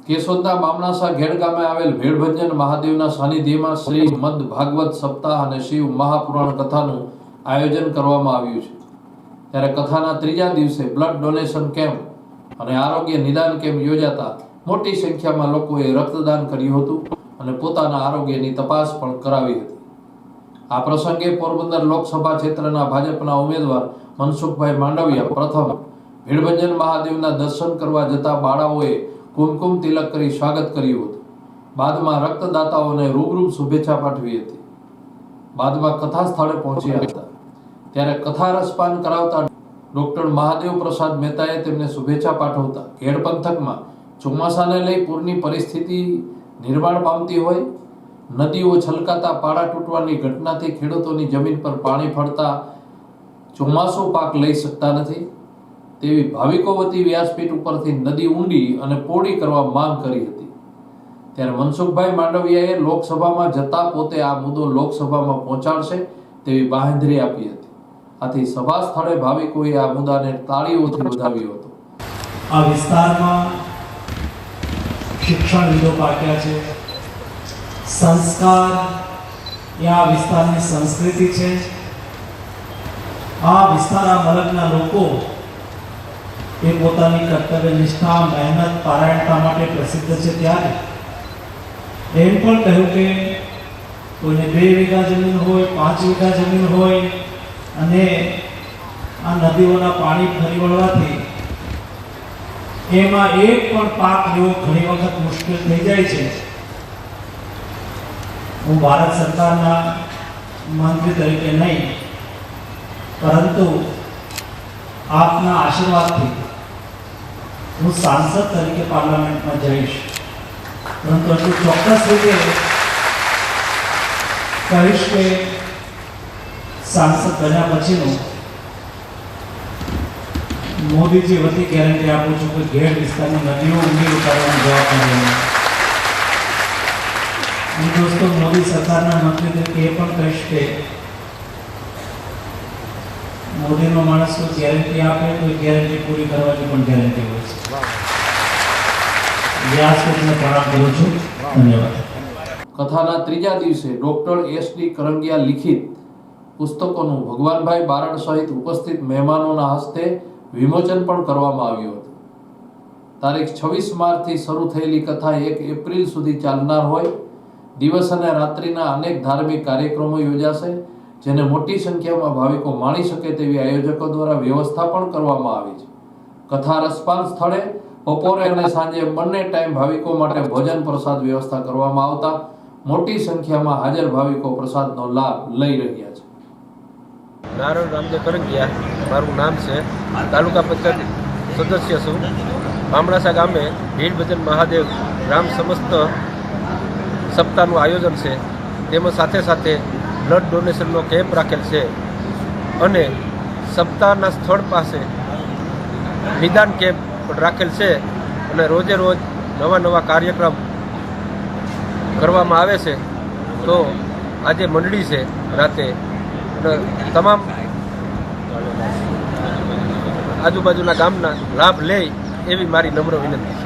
કેશોદના બામણાસા ઘેડ ગામે આવેલ ભેળભંજન મહાદેવના સાનિધ્યમાં શ્રી મદ ભાગવત સપ્તાહ અને શિવ મહાપુરાણ કથાનું આયોજન કરવામાં આવ્યું છે। ત્યારે કથાના ત્રીજા દિવસે બ્લડ ડોનેશન કેમ્પ અને આરોગ્ય નિદાન કેમ્પ યોજાતા મોટી સંખ્યામાં લોકોએ રક્તદાન કર્યું હતું અને પોતાના આરોગ્યની તપાસ પણ કરાવી હતી। આ પ્રસંગે પોરબંદર લોકસભા ક્ષેત્રના ભાજપના ઉમેદવાર મનસુખભાઈ માંડવિયા પ્રથમ ભેળભંજન મહાદેવના દર્શન કરવા જતા બાળાઓએ કુમકુમ તિલક કરી સ્વાગત કર્યું હતું। બાદમાં રક્તદાતાઓને રૂબરૂ શુભેચ્છા પાઠવી હતી। બાદમાં કથા સ્થળે પહોંચ્યા હતા ત્યારે કથા રસપાન કરાવતા ડોક્ટર મહાદેવ પ્રસાદ મહેતાએ તેમને શુભેચ્છા પાઠવતા ઘેડ પંથકમાં ચોમાસાને લઈ પૂરની પરિસ્થિતિ નિર્માણ પામતી હોય, નદીઓ છલકાતા પાડા તૂટવાની ઘટનાથી ખેડૂતોની જમીન પર પાણી ફરતા ચોમાસું પાક લઈ શકતા નથી તેવી ભાવિકો વતી વ્યાસપીઠ ઉપરથી નદી ઊંડી અને પોળી કરવા માંગ કરી હતી। ત્યારે મનસુખભાઈ માંડવિયાએ લોકસભામાં જતા પોતે આ મુદ્દો લોકસભામાં પહોંચાડશે તેવી બાંહેધરી આપી હતી। આથી સભા સ્થળે ભાવિકોએ આ મુદ્દાને તાળીઓથી વધાવ્યો હતો। આ વિસ્તારમાં શિક્ષણવિદો પાક્યા છે, સંસ્કાર એ આ વિસ્તારની સંસ્કૃતિ છે। આ વિસ્તારના મલકના લોકો એ પોતાની કર્તવ્ય નિષ્ઠા, મહેનત, પારાયણતા માટે પ્રસિદ્ધ છે। ત્યારે એમ પણ કહ્યું કે કોઈને 2 વીઘા જમીન હોય, 5 વીઘા જમીન હોય અને આ નદીઓના પાણી ફરી વળવાથી એમાં એક પણ પાક લેવો ઘણી વખત મુશ્કેલ થઈ જાય છે। હું ભારત સરકારના મંત્રી તરીકે નહીં, પરંતુ આપના આશીર્વાદથી હું સાંસદ તરીકે પાર્લામેન્ટમાં જઈશ। પરંતુ એટલું ચોક્કસ રીતે કહીશ કે સાંસદ બન્યા પછીનું મોદીજી વતી ગેરંટી આપું છું કે ઘેડ વિસ્તારની નદીઓ ઊંડી ઉતારવાની જવાબદારી હું દોસ્તો મોદી સરકારના મંત્રી તરીકે એ પણ કહીશ કે મોદીનો માણસ કોઈ ગેરંટી આપે તો ગેરંટી પૂરી કરવાની પણ ગેરંટી હોય છે। વ્યાસપીઠને પ્રણામ કરું છું। ધન્યવાદ। કથાના ત્રીજા દિવસે ડોક્ટર એસ.ડી. કરંગિયા લિખિત પુસ્તકોનું ભગવાનભાઈ બારડ સહિત ઉપસ્થિત મહેમાનોના હસ્તે વિમોચન પણ કરવામાં આવ્યું હતું। તારીખ 26 માર્ચથી શરૂ થયેલી કથા 1 એપ્રિલ સુધી ચાલનાર હોય। દિવસ અને રાત્રિના અનેક ધાર્મિક કાર્યક્રમો યોજાશે, જેને મોટી સંખ્યામાં ભાવિકો માણી શકે તેવી આયોજકો દ્વારા વ્યવસ્થા પણ કરવામાં આવી છે। કથા રસપાન સ્થળે બપોરે અને સાંજે બંને ટાઈમ ભાવિકો માટે ભોજન પ્રસાદ વ્યવસ્થા કરવામાં આવતા મોટી સંખ્યામાં હાજર ભાવિકો પ્રસાદનો લાભ લઈ રહ્યા છે। નારાયણ રામદેવ કરંગિયા મારું નામ છે, તાલુકા પંચાયત સદસ્ય છું। બામણાસા ગામે ભેળભંજન મહાદેવ રામ સમસ્ત સપ્તાહનું આયોજન છે, તેમાં સાથે સાથે બ્લડ ડોનેશનનો કેમ્પ રાખેલ છે અને સપ્તાહના સ્થળ પાસે નિદાન કેમ્પ પણ રાખેલ છે અને રોજે રોજ નવા કાર્યક્રમ કરવામાં આવે છે। તો આજે મંડળી છે રાતે અને તમામ આજુબાજુના ગામના લાભ લે એવી મારી નમ્ર વિનંતી।